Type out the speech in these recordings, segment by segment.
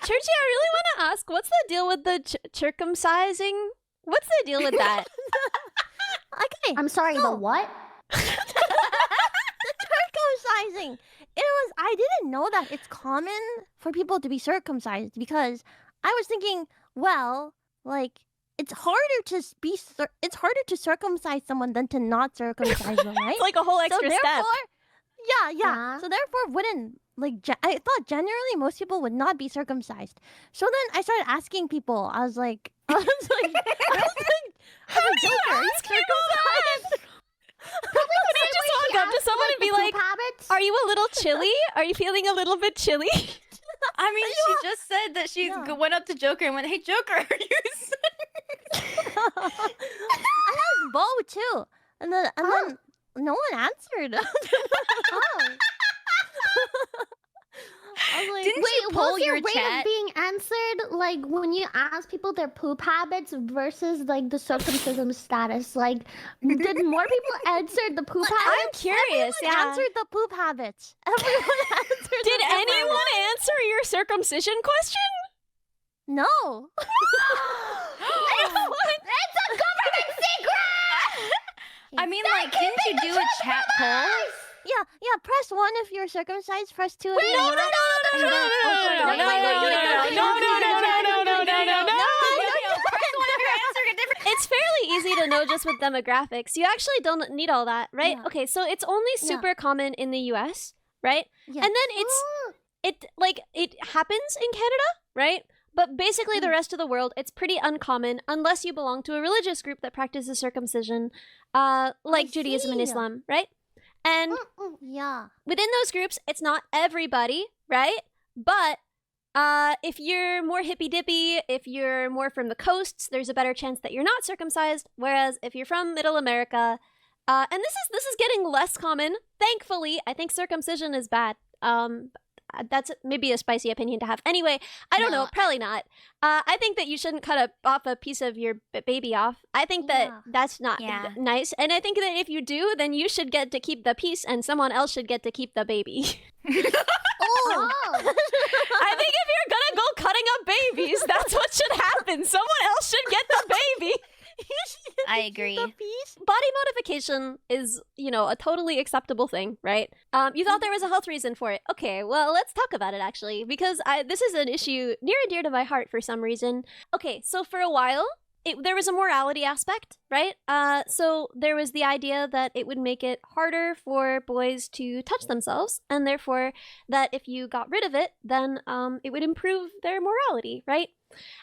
Churchy, I really want to ask, what's the deal with the circumcising? What's the deal with that? Okay. I'm sorry, the what? The circumcising. I didn't know that it's common for people to be circumcised because I was thinking, well, like it's harder to circumcise someone than to not circumcise them, right? It's like a whole extra step. Yeah. So therefore, wouldn't I thought generally most people would not be circumcised. So then I started asking people. I was like, how do you ask people that? Probably could I just walk up to someone and be like, "Are you a little chilly? Are you feeling a little bit chilly?" I mean, she just said that she went up to Joker and went, "Hey, Joker, are you?" I asked Bo too, and then no one answered. I was like, Didn't you poll what's your your rate chat? of being answered? Like when you ask people their poop habits versus like the circumcision status. Like, did more people answer the poop habits? I'm curious. Everyone answered the poop habits. Everyone answered. Did anyone answer your circumcision question? No. It's a government secret! I mean, like, didn't you do a chat poll? Yeah. Press 1 if you're circumcised. Press 2 if you're not. It's fairly easy to know just with demographics. You actually don't need all that, right? Yeah. Okay, so it's only super common in the US, right? Yeah. And then it happens in Canada, right? But basically the rest of the world, it's pretty uncommon unless you belong to a religious group that practices circumcision, like Judaism and Islam, right? And within those groups, it's not everybody, right? But if you're more hippy-dippy, if you're more from the coasts, there's a better chance that you're not circumcised. Whereas if you're from Middle America, and this is getting less common, thankfully. I think circumcision is bad. That's maybe a spicy opinion to have. Anyway, I don't know, probably not. I think that you shouldn't cut off a piece of your baby off. I think that that's not nice. And I think that if you do, then you should get to keep the piece and someone else should get to keep the baby. I think if you're gonna go cutting up babies, that's what should happen. Someone else should get the baby. I agree. Body modification is, a totally acceptable thing, right? You thought there was a health reason for it. Okay, well, let's talk about it, actually, because this is an issue near and dear to my heart for some reason. Okay, so for a while, there was a morality aspect, right? So there was the idea that it would make it harder for boys to touch themselves, and therefore that if you got rid of it, then it would improve their morality, right?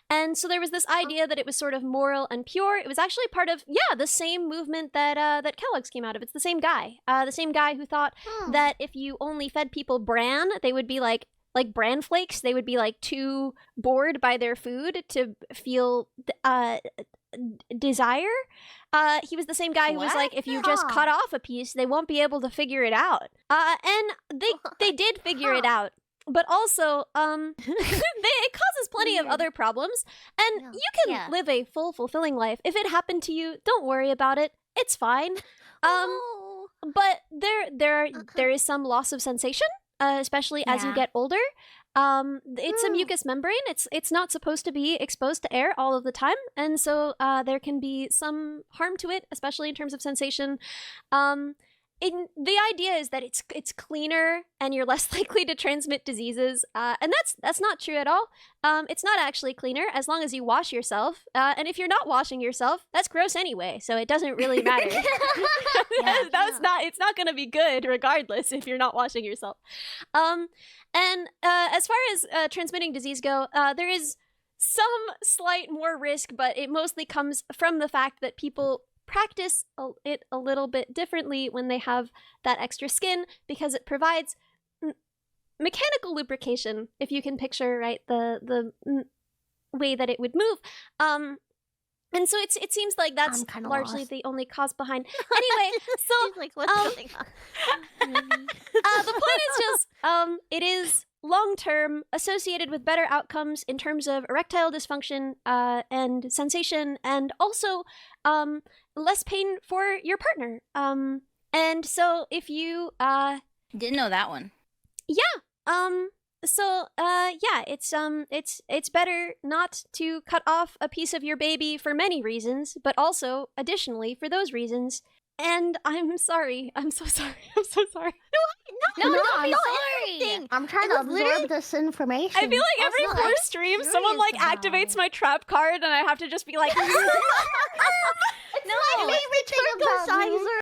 And so there was this idea that it was sort of moral and pure. It was actually part of, the same movement that Kellogg's came out of. It's the same guy who thought that if you only fed people bran, they would be like bran flakes. They would be like too bored by their food to feel desire. He was the same guy who was like, if you just cut off a piece, they won't be able to figure it out. And they did figure it out. But also, it causes plenty of other problems. And you can live a full, fulfilling life. If it happened to you, don't worry about it. It's fine. But there is some loss of sensation, especially as you get older. It's a mucous membrane. It's not supposed to be exposed to air all of the time. And so there can be some harm to it, especially in terms of sensation. The idea is that it's cleaner and you're less likely to transmit diseases, and that's not true at all. It's not actually cleaner as long as you wash yourself, and if you're not washing yourself, that's gross anyway, so it doesn't really matter. It's not going to be good regardless if you're not washing yourself. And as far as transmitting disease go, there is some slight more risk, but it mostly comes from the fact that people practice it a little bit differently when they have that extra skin, because it provides mechanical lubrication, if you can picture, right, the way that it would move. And so it seems like that's largely the only cause behind. Anyway, so what's going on? the point is just it is long-term associated with better outcomes in terms of erectile dysfunction and sensation, and also less pain for your partner. And so if you didn't know that one. Yeah. yeah, it's better not to cut off a piece of your baby for many reasons, but also additionally for those reasons. And I'm sorry. I'm so sorry. I'm so sorry. No, don't I'm be sorry. anything. I'm trying It to was literally- absorb this information. I feel like every Also, 4 I'm streams, someone curious like about activates it. my trap card, and I have to just be like, No, Favorite circumciser.